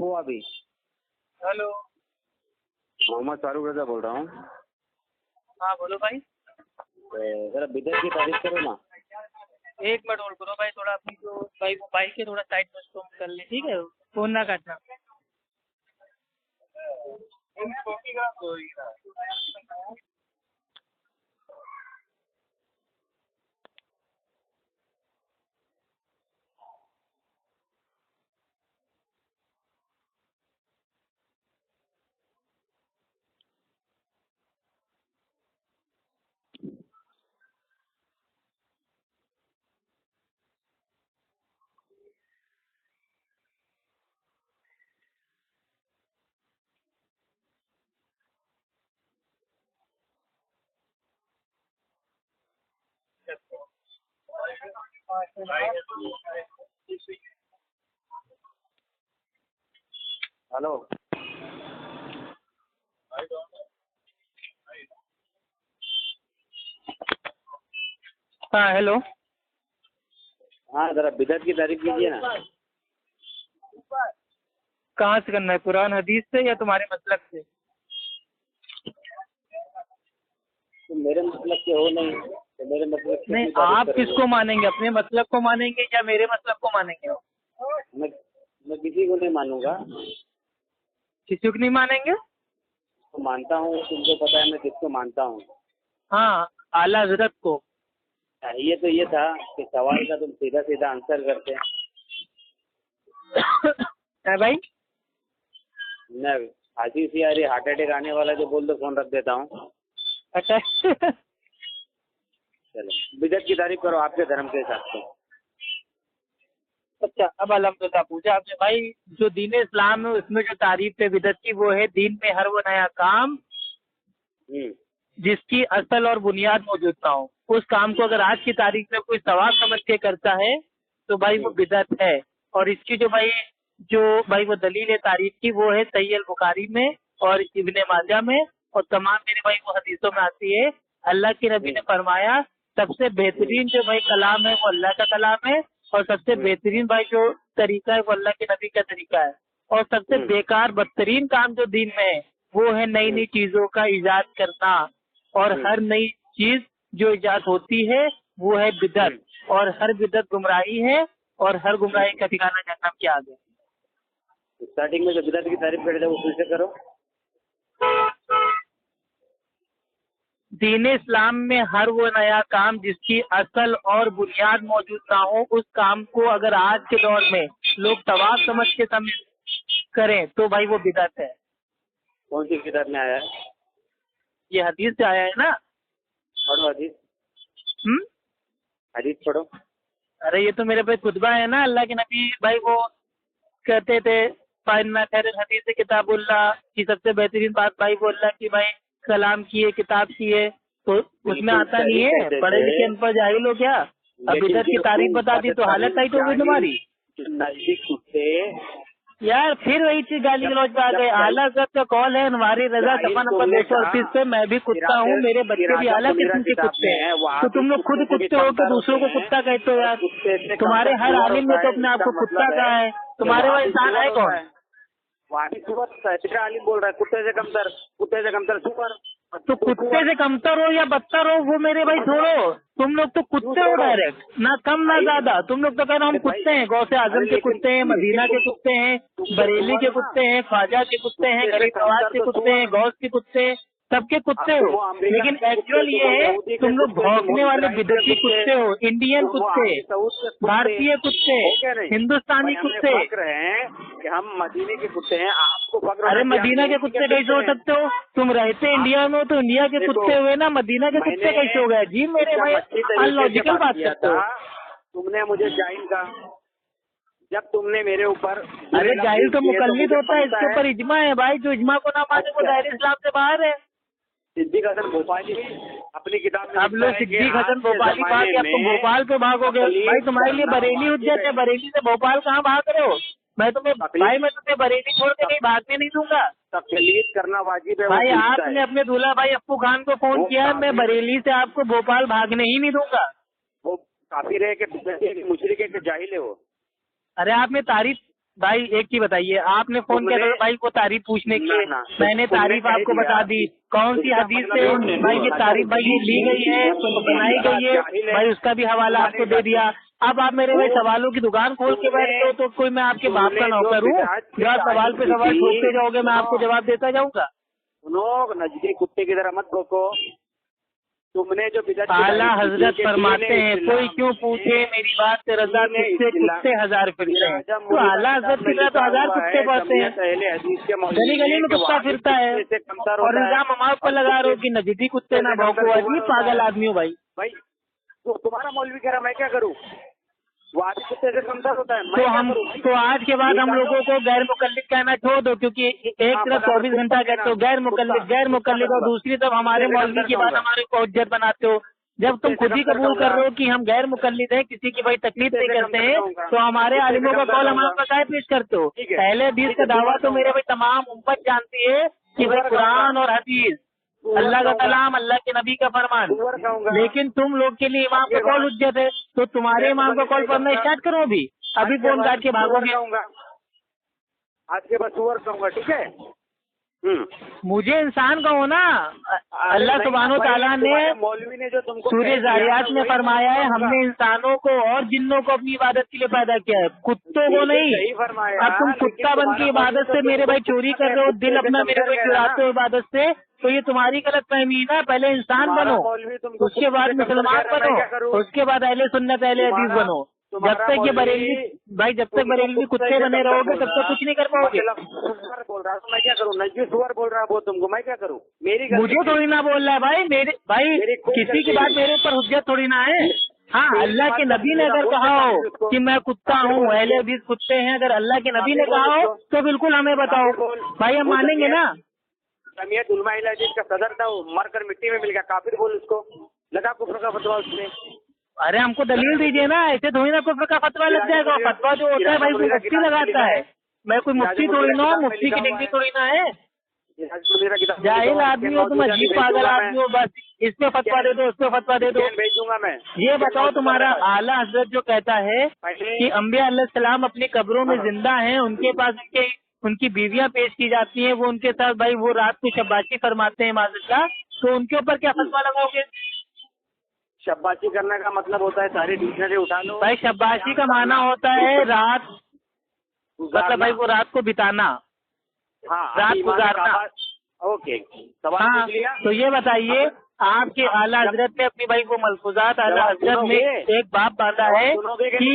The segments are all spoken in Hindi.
हुआ अभी? हेलो। मोहम्मद फारूक रजा बोल रहा हूँ। हाँ बोलो भाई। जरा बिदर की तारीफ करो ना। एक मिनट होल्ड करो भाई, थोड़ा अपनी जो भाई वो बाइक है थोड़ा साइड में उसको हम कर ले, ठीक है? फोन ना काटना। हेलो। हाँ हेलो। हाँ जरा बिदर की तारीफ कीजिए ना। कहाँ से करना है, कुरान हदीस से या तुम्हारे मतलब से? तो मेरे मतलब के हो नहीं तो मेरे मतलब की नहीं, अपनी तारीफ आप करोगे? किसको मानेंगे, अपने मतलब को मानेंगे या मेरे मतलब को मानेंगे? मैं मैं किसी को नहीं मानूंगा। किसी को नहीं मानेंगे? तो मानता हूँ, तुमको पता है मैं किसको मानता हूँ। हाँ, आला हजरत को। चाहिए तो ये था कि सवाल का तुम सीधा सीधा आंसर करते। है भाई? मैं हाजी सी आ रही, हार्ट अटैक आने वाला, जो बोल दो फोन रख देता हूँ। अच्छा। चलो बिदर की तारीफ करो आपके धर्म के हिसाब से। अच्छा, अब अल्हम्दुलिल्लाह पूछा आपने भाई। जो दीन इस्लाम है उसमें जो तारीफ है बिदअत की, वो है दीन में हर वो नया काम जिसकी असल और बुनियाद मौजूद ना हो। उस काम को अगर आज की तारीख में कोई सवाब समझ के करता है तो भाई वो बिदअत है। और इसकी जो भाई वो दलील है तारीफ की, वो है सही अल बुखारी में और इब्ने माजा में और तमाम मेरे भाई वो हदीसों में आती है। अल्लाह के नबी ने फरमाया सबसे बेहतरीन जो भाई कलाम है वो अल्लाह का कलाम है, और सबसे बेहतरीन भाई जो तरीका है वो अल्लाह के नबी का तरीका है। और सबसे बेकार बदतरीन काम जो दीन में है वो है नई नई चीजों का इजाद करना। और हर नई चीज जो इजाद होती है वो है बिदअत, और हर बिदअत गुमराही है, और हर गुमराही का ठिकाना जहन्नम के आगे। स्टार्टिंग में जो बिदर की तारीफ कर रहे थे वो फिर से करो। दीन इस्लाम में हर वो नया काम जिसकी असल और बुनियाद मौजूद ना हो, उस काम को अगर आज के दौर में लोग सवाब समझ के करें तो भाई वो बिदअत है। कौन सी किताब में आया है? ये हदीस से आया है ना। पढ़ो हदीस। हदीस पढ़ो। अरे ये तो मेरे भाई खुतबा है ना। अल्लाह के नबी भाई वो कहते थे फाइन्ना खैरुल हदीस किताबुल्लाह की, सबसे बेहतरीन बात भाई वो अल्लाह की भाई कलाम की है, किताब की है। तो उसमें आता नहीं है, पढ़े लिखे अनपढ़ जाहिल हो क्या? अब इधर की तारीफ बता दी तो हालत टाइट हो गई तुम्हारी। नजदीक कुत्ते यार फिर वही चीज गाली गलौज पे आ गए। आला हज़रत का कॉल है, हमारी रजा सफा नंबर 238 पे। मैं भी कुत्ता हूँ, मेरे बच्चे भी आला किस्म के कुत्ते हैं। तो तुम लोग खुद कुत्ते हो तो दूसरों को कुत्ता कहते हो यार। तुम्हारे हर आलिम ने तो अपने आप को कुत्ता कहा है, तुम्हारे वहाँ इंसान है कौन? आलिम बोल रहा है कुत्ते से कमतर सुपर। तो कुत्ते से कमतर हो या बदतर हो वो मेरे भाई छोड़ो, तुम लोग तो कुत्ते हो डायरेक्ट, ना कम ना ज्यादा। तुम लोग तो कह रहे हो हम कुत्ते हैं, गौसे आजम के कुत्ते हैं, मदीना के कुत्ते हैं, बरेली के कुत्ते हैं, ख्वाजा के कुत्ते हैं, गरीब नवाज के कुत्ते हैं, गौस के कुत्ते हैं, सबके कुत्ते हो। लेकिन एक्चुअल ये है तुम लोग भौंकने वाले विदेशी कुत्ते हो, इंडियन कुत्ते, भारतीय कुत्ते, हिंदुस्तानी कुत्ते। कि हम मदीने के कुत्ते हैं, आपको फक्र। अरे मदीना के कुत्ते कैसे हो सकते हो? तुम रहते इंडिया में हो तो इंडिया के कुत्ते हुए ना, मदीना के कुत्ते कैसे हो गए? जी मेरे भाई अनलॉजिकल बात करते हो। तुमने मुझे जाहिल कहा जब तुमने मेरे ऊपर। अरे जाहिल तो मुकल्लिद होता है, इसके ऊपर इजमा है भाई। जो इजमा को ना माने वो दायरे इस्लाम से बाहर है। सिद्दीक हसन भोपाली अपनी किताब में अब लोग सिद्दीक हसन भोपाली भाग के, अब तुम भोपाल पे भागोगे भाई। तुम्हारे लिए बरेली हुज्जत है, बरेली से भोपाल कहाँ भाग रहे हो? मैं तुम्हें बरेली छोड़ के कहीं भागने नहीं दूंगा। तकलीफ करना वाजिब है भाई आपने अपने दूल्हा भाई अप्पू खान को फोन किया, मैं बरेली से आपको भोपाल भागने ही नहीं दूंगा। वो काफिर है कि मुशरिक है कि जाहिल है वो? अरे आपने तारीफ भाई एक चीज बताइए, आपने फोन किया था भाई को तारीफ पूछने के लिए, मैंने तारीफ आपको बता दी। कौन सी हदीस से भाई ये तारीफ भाई ये ली गई है, बनाई गई है, भाई उसका भी हवाला आपको दे दिया। अब आप मेरे भाई सवालों की दुकान खोल के बैठ गए हो, तो कोई मैं आपके बाप का नौकर हूँ जो आप सवाल पे सवाल पूछते जाओगे, मैं आपको जवाब देता जाऊंगा। सुनो, नजदीक कुत्ते की तरह मत भौंको। तुमने जो आला हजरत फरमाते हैं, कोई क्यों पूछे मेरी बात से रजा किससे कुत्ते हजार फिरते हैं। तो आला हजरत की तरह तो हजार कुत्ते पड़ते हैं, गली गली में कुत्ता फिरता है और इल्जाम हमारे ऊपर लगा रहे हो कि नजदीक कुत्ते ना भौंको। अजीब पागल आदमी हो भाई। तो तुम्हारा मौलवी कह रहा मैं क्या करूँ, वो आदि कुत्ते से कमतर होता है। तो हम तो आज के बाद हम लोगों को गैर मुकल्लिद कहना छोड़ दो, क्योंकि एक तरफ 24 घंटा कहते हो गैर मुकल्लिद और दूसरी तरफ हमारे मौलवी के बाद हमारे को हुज्जत बनाते हो। जब तुम खुद ही कबूल कर रहे हो कि हम गैर मुकल्लिद है, किसी की भाई तकलीफ नहीं करते हैं, तो हमारे आलिमों का कौल हमारे बताए पेश करते हो। पहले हदीस का दावा तो मेरे भाई तमाम उम्मत जानती है कि भाई कुरान और हदीस अल्लाह का कलाम, अल्लाह के नबी का फरमान, लेकिन तुम लोग के लिए इमाम का कौल हुज्जत है, तो तुम्हारे इमाम का कौल पढ़ना स्टार्ट करो। अभी फोन काट के भागोगे। आज के बाद सुअर कहूँगा, ठीक है। मुझे इंसान कहो ना। अल्लाह सुब्हानो तआला ने मौलवी ने जो तुमको सूरह ज़ारियात में फरमाया है, हमने इंसानों को और जिन्नों को अपनी इबादत के लिए पैदा किया है, कुत्तों को नहीं। अब तुम कुत्ता बन की इबादत से मेरे भाई चोरी कर रहे हो, दिल अपना मेरे भाई चुराते हो इबादत से, तो ये तुम्हारी गलत फहमी ना। पहले इंसान बनो, उसके बाद मुसलमान बनो, उसके बाद अहले सुन्नत अहले हदीस बनो। जब तक ये बरेलवी भाई, जब तक बरेलवी कुत्ते बने रहोगे तब तक कुछ नहीं कर पाओगे। सुअर बोल रहा हूँ मैं क्या करूँ, नजदीक सुअर बोल रहा है वो तुमको, मैं क्या करूँ। मेरी मुझे थोड़ी ना बोल रहा है भाई, मेरे भाई किसी की बात मेरे ऊपर हुज्जत थोड़ी ना है। हाँ, अल्लाह के नबी ने अगर कहा हो कि मैं कुत्ता हूँ, अहले हदीस कुत्ते हैं, अगर अल्लाह के नबी ने कहा हो तो बिल्कुल हमें बताओ भाई, हम मानेंगे ना। जमीयत उलमा अहले हदीस का सदर था, वो मरकर मिट्टी में मिल गया, काफिर बोल उसको, लगा कुफ्र का फतवा उसने। अरे हमको दलील दीजिए ना, ऐसे थोड़ी ना कुफ्र का फतवा लग जाएगा। फतवा जो होता है भाई वो मुफ्ती लगाता है, मैं कोई मुफ्ती थोड़ी ना, मुफ्ती की डिग्री थोड़ी ना है। जाहिल आदमी हो तुम, अजीब पागल आदमी हो, बस इस पे फतवा दे दो, उस पे फतवा दे दो। भेजूंगा मैं। ये बताओ, तुम्हारा आला हजरत जो कहता है कि अंबिया अलैहिस्सलाम अपनी कब्रों में जिंदा हैं, उनके पास उनकी बीवियां पेश की जाती हैं, वो उनके साथ भाई वो रात को शब्बाशी फरमाते हैं माज़अल्लाह, तो उनके ऊपर क्या फतवा लगाओगे। शब्बाशी करने का मतलब होता है सारी डिक्शनरी उठा लो भाई, शब्बाशी का माना होता है रात, मतलब भाई वो रात को बिताना, रात गुजारना। ओके, हाँ, तो ये बताइए, आपके आला हजरत ने अपनी भाई वो मलफूजात आला हजरत में एक बाप बांधा है कि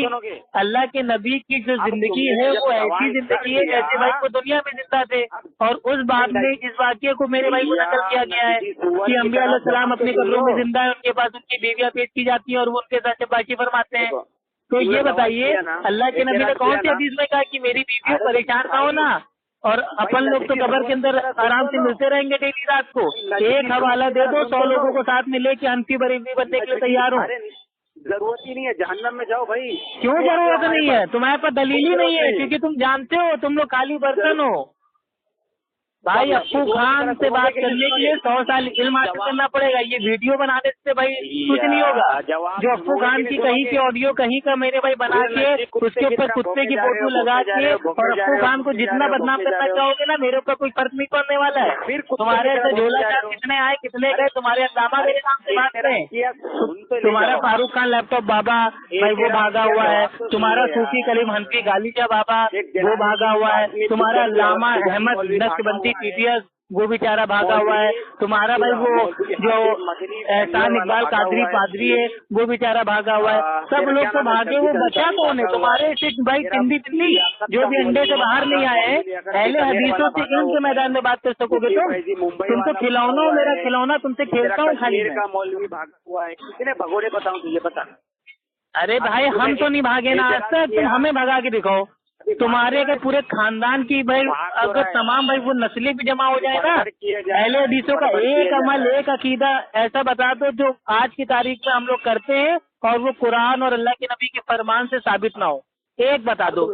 अल्लाह के नबी की जो जिंदगी है वो ऐसी जिंदगी है जैसे भाई वो दुनिया में जिंदा थे, और उस बाप ने इस वाक्य को मेरे भाई को नकल किया गया है कि अंबिया अलैहिस्सलाम अपनी कब्रों में जिंदा है, उनके पास उनकी बीवियां पेश की जाती हैं और वो उनके साथ शब्बाशी फरमाते हैं। तो ये बताइए, अल्लाह के नबी ने कौन सी हदीस में कहा कि मेरी बीवियों परेशान ना हो ना, और अपन लोग तो कब्र के अंदर आराम से मिलते रहेंगे डेली रात को। एक हवाला दे दो, 100 लोगों को साथ में लेके हनफी बरेलवी बनने के लिए तैयार हो। जरूरत ही नहीं है, जहन्नम में जाओ भाई। क्यों जरूरत नहीं है, तुम्हारे पास दलील ही नहीं है, क्योंकि तुम जानते हो तुम लोग खाली बर्तन हो। भाई अप्पू खान से बात करने के लिए 100 साल इल्म हासिल करना पड़ेगा, ये वीडियो बनाने से भाई कुछ नहीं होगा। जो अप्पू खान की कहीं की ऑडियो कहीं का मेरे भाई बना के उसके ऊपर कुत्ते की फोटो लगा के और अप्पू खान को जितना बदनाम करना चाहोगे ना, मेरे ऊपर कोई फर्क नहीं पड़ने वाला है। तुम्हारे ऐसे झोला चार कितने आए कितने गए, तुम्हारे हंगामा मेरे नाम से बात करें। तुम्हारा फारूक खान लैपटॉप बाबा भाई वो भागा हुआ है, तुम्हारा सूफी कलीम हनफी गालीचा बाबा वो भागा हुआ है, तुम्हारा अल्लामा अहमद नक्शबंदी पीपीएस वो बेचारा भागा हुआ है, तुम्हारा भाई वो जो एहसान इकबाल कादरी पादरी है वो बेचारा भागा हुआ है। सब लोग तो भागे, वो बचा कौन है तुम्हारे से भाई तिंदी तिंदी जो भी अंडे से बाहर नहीं आए हैं। पहले हदीसों से इल्म के मैदान में बात कर सकोगे तुम तो खिलौना हो, मेरा खिलौना, तुमसे खेलता हूँ खाली। मौलवी भागा हुआ है, कितने भगोड़े बताऊँ तुझे, बता। अरे भाई हम तो नहीं भागे ना आज तक, तुम हमें भगा के दिखाओ। तुम्हारे अगर पूरे खानदान की भाई अगर तमाम भाई वो नस्लें भी जमा हो जाए ना, अहले हदीसों का एक अमल एक अकीदा ऐसा बता दो जो आज की तारीख में हम लोग करते हैं और वो कुरान और अल्लाह के नबी के फरमान से साबित ना हो, एक बता दो।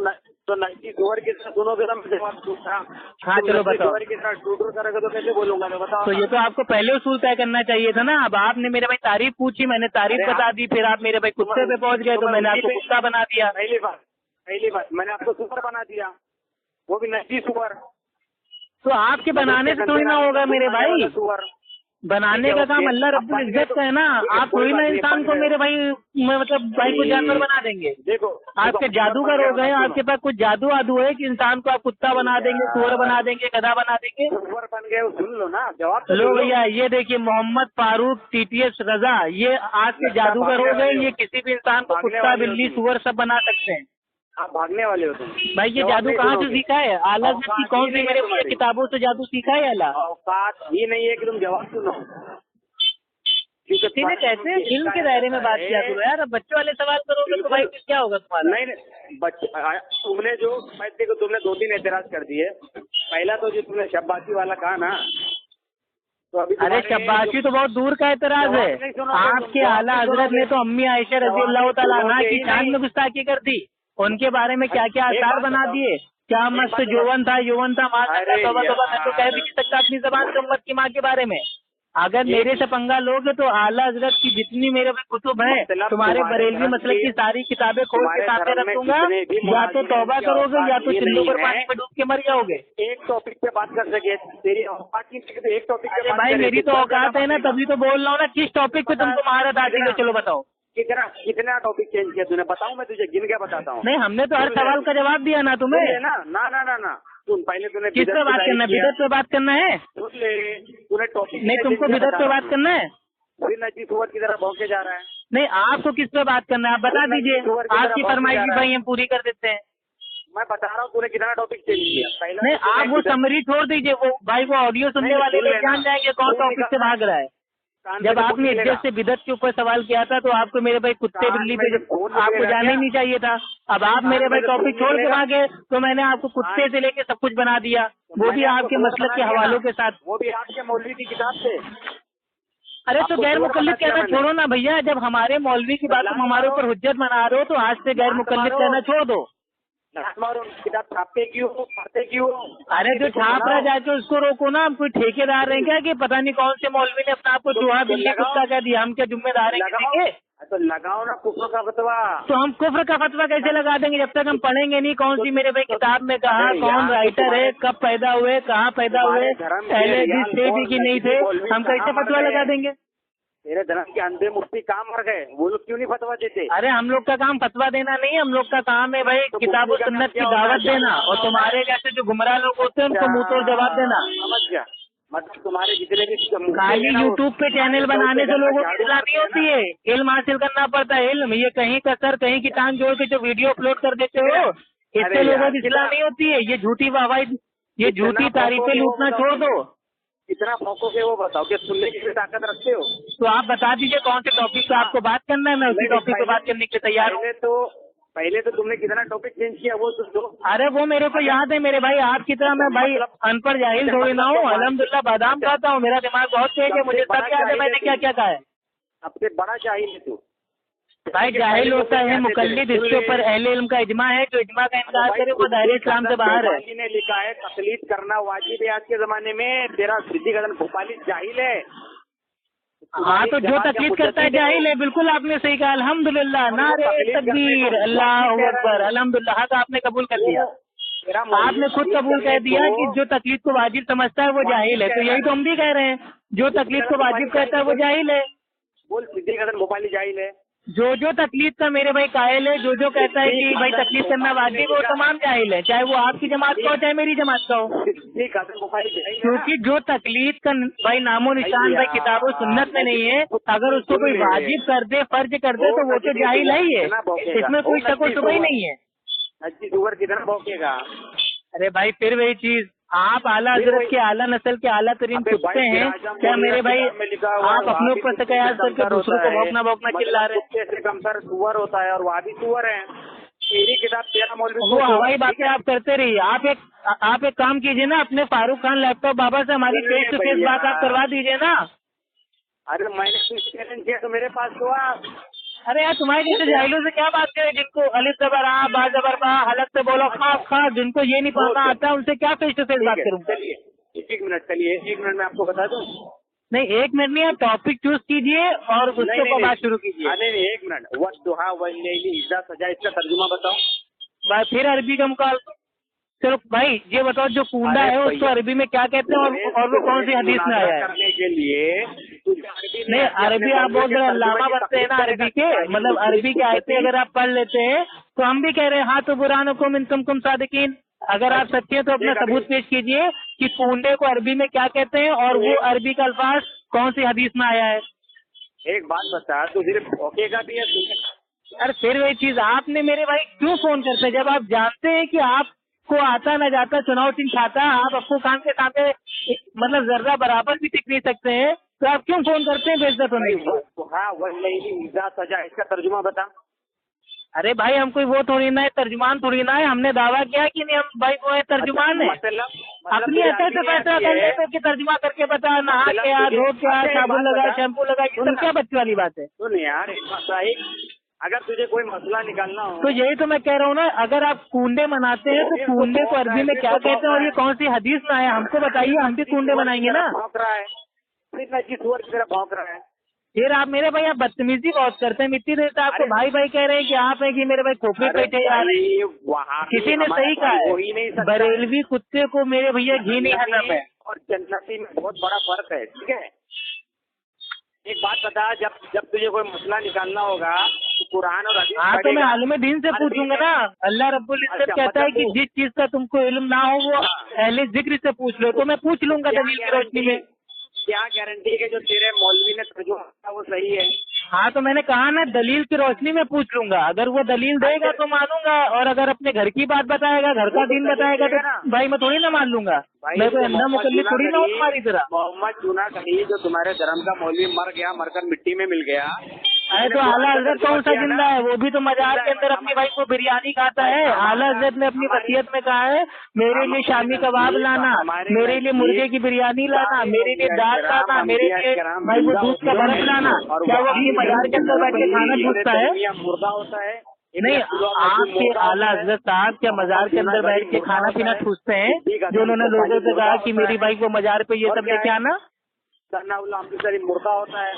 तो सुअर के साथ सुनोगे तो जवाब दूंगा। हाँ चलो बताओ। सुअर के साथ टूटर करेगा तो कैसे बोलूंगा मैं, बताओ। तो ये तो आपको पहले उसूल तय करना चाहिए था ना। अब आपने मेरे भाई तारीफ पूछी, मैंने तारीफ बता दी, फिर आप मेरे भाई कुत्ते पे पहुंच गए तो मैंने आपको कुत्ता बना दिया। पहली बात पहली बात मैंने आपको सुअर बना दिया, वो भी नकली सुअर। तो आपके बनाने से थोड़ी ना होगा मेरे भाई, सुअर बनाने का काम अल्लाह रब्बुल इज्जत का है ना। आप थोड़ी ना इंसान को मेरे भाई मतलब भाई को जानवर बना देंगे। देखो आपके जादूगर हो गए, आपके पास कुछ जादू आदू है कि इंसान को आप कुत्ता बना देंगे, सुअर बना देंगे, गधा बना देंगे। सुअर बन गए, सुन लो ना जवाब। लो भैया, ये देखिए मोहम्मद फारूक TTS रजा, ये आज के जादूगर हो गए। ये किसी भी इंसान को कुत्ता बिल्ली सुअर सब बना सकते हैं। आप भागने वाले हो तुम भाई। ये जादू कहाँ से सीखा है? आला की कौन सी मेरे किताबों से जादू सीखा है? आला औकात ही नहीं है कि तुम जवाब सुनो। सीधे कैसे फिल्म के दायरे में बात किया करो यार। अब बच्चों वाले सवाल करोगे तो भाई क्या होगा तुम्हारा? नहीं बच्चे तुमने जो देखो तुमने 2-3 एतराज कर दिए। पहला तो जो तुमने शब्बासी वाला कहा ना, तो अभी अरे शब्बासी तो बहुत दूर का एतराज है। आपके आला हजरत ने तो अम्मी आयशा रजी अल्लाह तआला अन्हा की शान में गुस्ताखी कर दी। उनके बारे में क्या क्या आसार बना दिए। क्या मस्त यौवन था माशाअल्लाह, तौबा मैं तो कह भी नहीं सकता अपनी जबान से उम्मत की माँ के बारे में। अगर मेरे से पंगा लोगे तो आला हजरत की जितनी मेरे कुतुब है, तुम्हारे बरेलवी मसलक की सारी किताबें खोल के सामने रख दूंगा। या तो तौबा करोगे या तो चिल्लों पर पानी में डूब के मर जाओगे। एक टॉपिक पे बात कर सके तेरी औकात की, तो एक टॉपिक पे भाई मेरी तो औकात है ना, तभी तो बोल रहा हूँ ना। किस टॉपिक पे तुमको महारत आती है? चलो बताओ कितना टॉपिक चेंज किया तूने? बताऊं मैं तुझे गिन के बताता हूँ। नहीं, हमने तो हर सवाल का जवाब दिया ना तुम्हें। ना तुम पहले तूने किस पे बात करना है? बिदत पे बात करना है? तूने टॉपिक नहीं, तुमको बिदत पे बात करना है? फिर नजी सुअर की तरह भौंके जा रहा है। नहीं, आपको किस पे बात करना है? आप बता दीजिए, आपकी फरमाइश भाई हम पूरी कर देते हैं। मैं बता रहा हूँ तूने कितना टॉपिक चेंज किया। नहीं, आप वो समरी छोड़ दीजिए। वो भाई वो ऑडियो सुनने वाले लोग जान जाएंगे कौन टॉपिक से भाग रहा है। जब आपने इज्जत से बिदत के ऊपर सवाल किया था तो आपको मेरे भाई कुत्ते बिल्ली पे आपको जाना ही नहीं चाहिए था। अब आप मेरे भाई टॉपिक छोड़ के भागे तो मैंने आपको कुत्ते से लेके सब कुछ बना दिया, वो भी आपके मसलक के हवालों के साथ, वो भी आपके मौलवी की किताब से। अरे तो गैर मुकल्लिद कहना छोड़ो ना भैया। जब हमारे मौलवी की बात तुम हमारे ऊपर हुज्जत बना रहे हो तो आज से गैर मुकल्लिद कहना छोड़ दो। किताब छापते क्यों, पढ़ते क्यों? अरे जो छाप रहा जाके उसको रोको ना। हम कोई ठेकेदार हैं क्या कि पता नहीं कौन से मौलवी ने अपने आप को चूहा बिल्ली कुत्ता कह दिया? हम क्या जिम्मेदार हैं? तो लगाओ ना कुफ्र का फतवा। तो हम कुफ्र का फतवा कैसे लगा देंगे जब तक हम पढ़ेंगे नहीं कौन सी मेरे भाई किताब में कहा, कौन राइटर है, कब पैदा हुए, कहाँ पैदा हुए, पहले भी थे भी कि नहीं थे, हम कैसे फतवा लगा देंगे? तेरे धर्म के अंधे मुफ्ती काम मर गए, वो लोग क्यों नहीं फतवा देते? अरे हम लोग का काम फतवा देना नहीं, हम लोग का काम है भाई किताब और सुन्नत की दावत देना, और तुम्हारे जैसे जो गुमराह लोग होते हैं उनको मुंह तोड़ जवाब देना। समझ गया? मतलब तुम्हारे जितने भी खाली यूट्यूब पे चैनल बनाने से लोगों की इस्लाह नहीं होती है, इल्म हासिल करना पड़ता है। इल्म ये कहीं का सर कहीं की टांग जोड़ के जो वीडियो अपलोड कर देते हो, इससे लोगों की इस्लाह नहीं होती है। ये झूठी वाहवाही, ये झूठी तारीफें लूटना छोड़ दो। कितना भौंकोगे वो बताओ, क्या सुनने की ताकत रखते हो? तो आप बता दीजिए कौन से टॉपिक पे आपको बात करना है, मैं उसी टॉपिक पे बात करने के लिए तैयार हूँ। पहले तो तुमने कितना टॉपिक चेंज किया वो तो। अरे वो मेरे को याद है मेरे भाई, आपकी तरह मैं भाई अनपढ़ जाहिल थोड़ी ना हूँ। अल्हम्दुलिल्लाह बादाम खाता हूँ, मेरा दिमाग बहुत तेज है, मुझे सब याद है मैंने क्या क्या कहा है। सबसे बड़ा जाहिल है तू भाई। जाहिल होता है मुकल्लिद, इसके ऊपर अहले इल्म का इजमा है, जो इजमा का इनकार करे वो दायरे इस्लाम से बाहर है। ने लिखा है तकलीद करना वाजिब है आज के जमाने में। तेरा सिद्दीक हसन भोपाली जाहिल है। हाँ तो जो तकलीद करता है जाहिल है, बिल्कुल आपने सही कहा। अल्हम्दुलिल्लाह, नारे तकबीर, अल्लाहु अकबर, अल्हम्दुलिल्लाह। हाँ तो आपने कबूल कर दिया, आपने खुद कबूल कह दिया कि जो तकलीद को वाजिब समझता है वो जाहिल है। तो यही तो हम भी कह रहे हैं, जो तकलीद को वाजिब कहता है वो जाहिल है। बोल सिद्दीक हसन भोपाली जाहिल है। जो तकलीद का मेरे भाई कायल है, जो कहता है कि भाई तकलीद करना वाजिब, वो तमाम जाहिल है, चाहे वो आपकी जमात का हो चाहे मेरी जमात का हो। क्योंकि जो तकलीद का भाई नामो निशान भाई किताबों सुन्नत में नहीं है, अगर उसको कोई वाजिब कर दे, फर्ज कर दे, तो वो तो जाहिल है ही है, इसमें कोई शक शुबा ही नहीं है। कितना भौंकेगा? अरे भाई फिर वही चीज, आप आला हजरत के आला नस्ल के आला तरीन कुत्ते हैं क्या मेरे भाई? आप अपने ऊपर से कयास करके दूसरों को भौंकना चिल्ला रहे हैं। से कम सर सुअर होता है और वो भी सुअर है। तेरी किताब तेरा मौलवी वो हवाई बातें आप करते रहिए। आप एक काम कीजिए ना, अपने फारूक खान लैपटॉप बाबा से हमारी फेस टू फेस बात आप करवा दीजिए ना। अरे मैंने कुछ चैलेंज किया तो मेरे पास तो अरे यार तुम्हारे जैसे जाहिलों से क्या बात करें, जिनको अलिफ जबर आ बा जबर बा हलक से बोलो खास खास, जिनको ये नहीं पढ़ना आता उनसे क्या फेस टू फेस बात करूँ? चलिए एक मिनट में आपको बता दूं। नहीं 1 मिनट नहीं, आप टॉपिक चूज कीजिए और उसके ऊपर बात शुरू कीजिए। नहीं 1 मिनट। वद्दुहा वल्लैली इज़ा सजा, इसका तर्जुमा बताओ। भाई फिर अरबी का मुकाबला। चलो भाई ये बताओ, जो कूंडा है उसको अरबी में क्या कहते हैं और वो कौन सी हदीस में आया है? करने के लिए नहीं, अरबी आप बहुत बड़ा लामा बनते हैं ना अरबी के, मतलब अरबी के आयतें अगर आप पढ़ लेते हैं तो हम भी कह रहे हैं हाँ तो बुरानुकुम इन तुमकुम सादिकीन। अगर आप सच्चे हैं तो अपना सबूत पेश कीजिए कि कूंडे को अरबी में क्या कहते हैं और वो अरबी का अल्फाज कौन सी हदीस में आया है। एक बात बता, तू सिर्फ ओके का भी है। अरे फिर वही चीज, आपने मेरे भाई क्यों फोन करते हैं जब आप जानते हैं कि आपको आता न जाता चुनाव चिन्ह खाता, आप अप्पू खान के सामने मतलब जर्रा बराबर भी टिक नहीं सकते हैं, तो आप क्यों फोन करते हैं बेइज्जत होने के लिए? हाँ वही इज़्ज़त सजा, इसका तर्जुमा बता। अरे भाई हम कोई वो थोड़ी ना है, तर्जुमान थोड़ी ना है। हमने दावा किया कि नहीं हम भाई वो है तर्जुमान है। अपनी ऐसे से फैसला कर लेते कि तर्जुमा करके बता, नहा के आ, धो के आ, साबुन लगा, शैम्पू लगा, ये सब क्या बच्चे वाली बात है? सुन यार, एक मसला है, अगर तुझे कोई मसला निकालना हो तो यही तो मैं कह रहा हूँ ना, अगर आप कूंडे मनाते हैं तो कूंडे को अरबी में क्या कहते हैं और ये कौन सी हदीस में आया हमको बताइए, हम भी कूंडे बनाएंगे ना। भौंक रहा है, सुअर की तरह भौंक रहा है। फिर आप मेरे भाई आप बदतमीजी बहुत करते हैं। मिट्टी देते आपको भाई भाई कह रहे हैं कि आप है कि मेरे भाई खोपड़ी बैठे यार। किसी ने सही कहा है, बरेलवी कुत्ते को मेरे भैया घी नहीं हजम है और जन्नती में बहुत बड़ा फर्क है, ठीक है। एक बात बता, जब तुझे कोई मसला निकालना होगा तो कुरान और हदीस हाँ तो मैं आलिम दीन से पूछूंगा ना। अल्लाह रब्बुल इज्जत कहता है कि जिस चीज का तुमको इल्म ना हो वो अहले जिक्र से पूछ लो, तो मैं पूछ लूंगा दलील की रोशनी में। क्या गारंटी है कि जो तेरे मौलवी ने तर्जुमा किया वो सही है? हाँ तो मैंने कहा ना दलील की रोशनी में पूछ लूंगा, अगर वो दलील देगा तो मानूंगा, और अगर अपने घर की बात बताएगा, घर का दीन बताएगा तो भाई मैं थोड़ी ना मान लूंगा। मैं कोई अंधा मुकल्लिद थोड़ी ना हूँ तुम्हारी तरह। मोहम्मद जूना कहीं जो तुम्हारे धर्म का मौलवी मर गया, मरकर मिट्टी में मिल गया। अरे तो आला हजरत कौन सा जिंदा है? वो भी तो मजार के अंदर अपनी भाई को बिरयानी खाता है। आला हजरत ने अपनी वसीयत में कहा है मेरे लिए शामी कबाब लाना, मेरे लिए मुर्गे की बिरयानी लाना, मेरे लिए दाल लाना, मेरे लिए भाई वो दूध का बर्फ लाना। क्या वो अपनी मजार के अंदर बैठ के खाना पूछता है? मुर्दा होता है नहीं, आपके आला हजरत साहब क्या मजार के अंदर बैठ के खाना पीना ठूसते हैं? जो उन्होंने लोगों से कहा कि मेरी भाई को मजार पे ये सब लेके आना, मुर्दा होता है।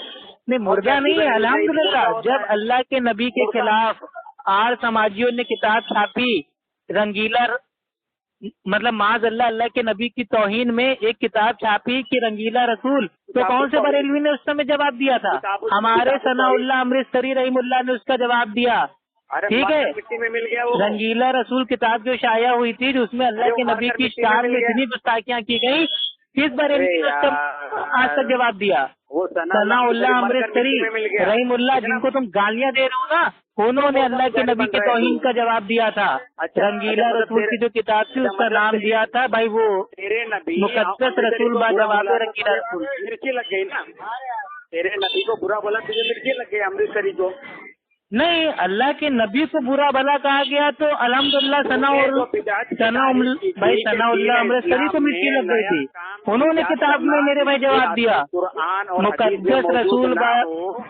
नहीं मुर्गा नहीं है। अल्हम्दुलिल्लाह, जब अल्लाह के नबी के खिलाफ आर समाजियों ने किताब छापी, रंगीला मतलब माज अल्लाह के नबी की तौहीन में एक किताब छापी कि रंगीला रसूल, तो कौन से बरेलवी ने उस समय जवाब दिया था? हमारे सनाउल्लाह अमृतसरी रहीमुल्लाह ने उसका जवाब दिया। ठीक है, मिट्टी में मिल गया वो रंगीला रसूल किताब जो शाया हुई थी, जिसमें अल्लाह के नबी की शान में इतनी गुस्ताखियां की गई, किस बरेलवी ने उसका आज तक जवाब दिया? वो सनाउल्लाह अमृतसरी रहीमुल्लाह, जिनको तुम गालियां दे रहे हो ना, उन्होंने अल्लाह के नबी के तौहीन का जवाब दिया था। रंगीला रसूल की जो किताब थी उसका नाम दिया था भाई वो मुकद्दस रसूल बा जवाब रंगीला रसूल। मिर्ची लग गई ना, तेरे नबी को बुरा बोला, तुझे मिर्ची लग गई अमृतसरी को। नहीं, अल्लाह के नबी को बुरा भला कहा गया तो अल्हम्दुलिल्लाह भाई सनाउल्लाह अमृतसरी को मिट्टी लग गई थी। उन्होंने किताब में मेरे भाई जवाब दिया, मुकद्दस रसूल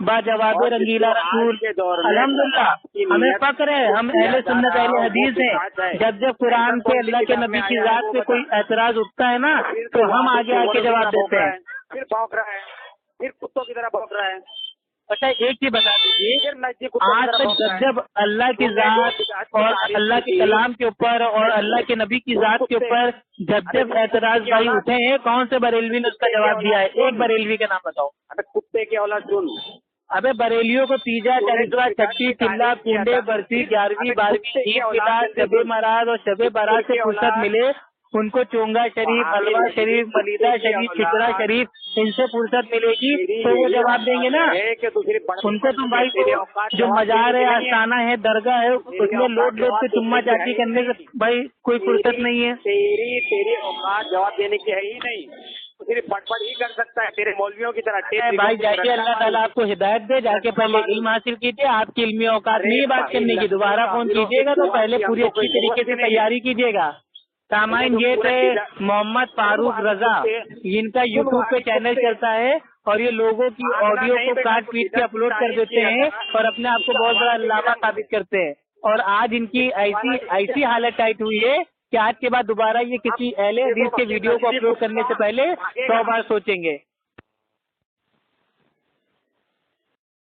बा जवाब रंगीला रसूल। अल्हम्दुलिल्लाह हमें फक्र है, हम अहले सुन्नत अहले हदीस हैं। जब जब कुरान पे अल्लाह के नबी की जात पे कोई ऐतराज उठता है ना, तो हम आगे आके जवाब देते हैं। फिर भौंक रहा है, फिर कुत्तों की तरह भौंक रहा है। अच्छा एक ही बता दीजिए, आज तक जब अल्लाह की जात और अल्लाह के कलाम के ऊपर और अल्लाह के नबी की जात के ऊपर जब एतराज भाई उठे हैं, कौन से बरेलवी ने उसका जवाब दिया है? एक बरेलवी का नाम बताओ। अबे कुत्ते की औलाद सुन, अबे बरेलियों को तीजा, चरित्रा, छठी, चिल्ला, कुंडे, बरसी, 11वीं 12वीं, ईद मिलाद, शबे मराद और शबे बारात से फुर्सत मिले, उनको चोंगा शरीफ, हलवा शरीफ, मलीदा शरीफ, खिचड़ा शरीफ, इनसे फुर्सत मिलेगी तो वो जवाब देंगे ना। उनको तुम भाई जो मजार है, आस्थाना है, दरगाह है, उसमें लोट के चुम्मा चाटी करने से भाई कोई फुर्सत नहीं है। तेरी औकात जवाब देने की है ही नहीं, तो सिर्फ बड़बड़ ही कर सकता है तेरे मौलवियों की तरह। भाई जाके अल्लाह ताला आपको हिदायत दे, जाके पहले इल्म हासिल कीजिए। आपकी इल्मी औकात नहीं बात करने की, दोबारा फोन कीजिएगा तो पहले पूरी अच्छी तरीके से तैयारी कीजिएगा। सामाइन ये थे मोहम्मद फारूक रजा, इनका यूट्यूब पे चैनल चलता है और ये लोगों की ऑडियो को काट पीट के अपलोड कर देते हैं और अपने आप को बहुत बड़ा अल्लामा साबित करते हैं। और आज इनकी ऐसी हालत टाइट हुई है कि आज के बाद दोबारा ये किसी अहले हदीस के वीडियो को अपलोड करने से पहले 100 बार सोचेंगे।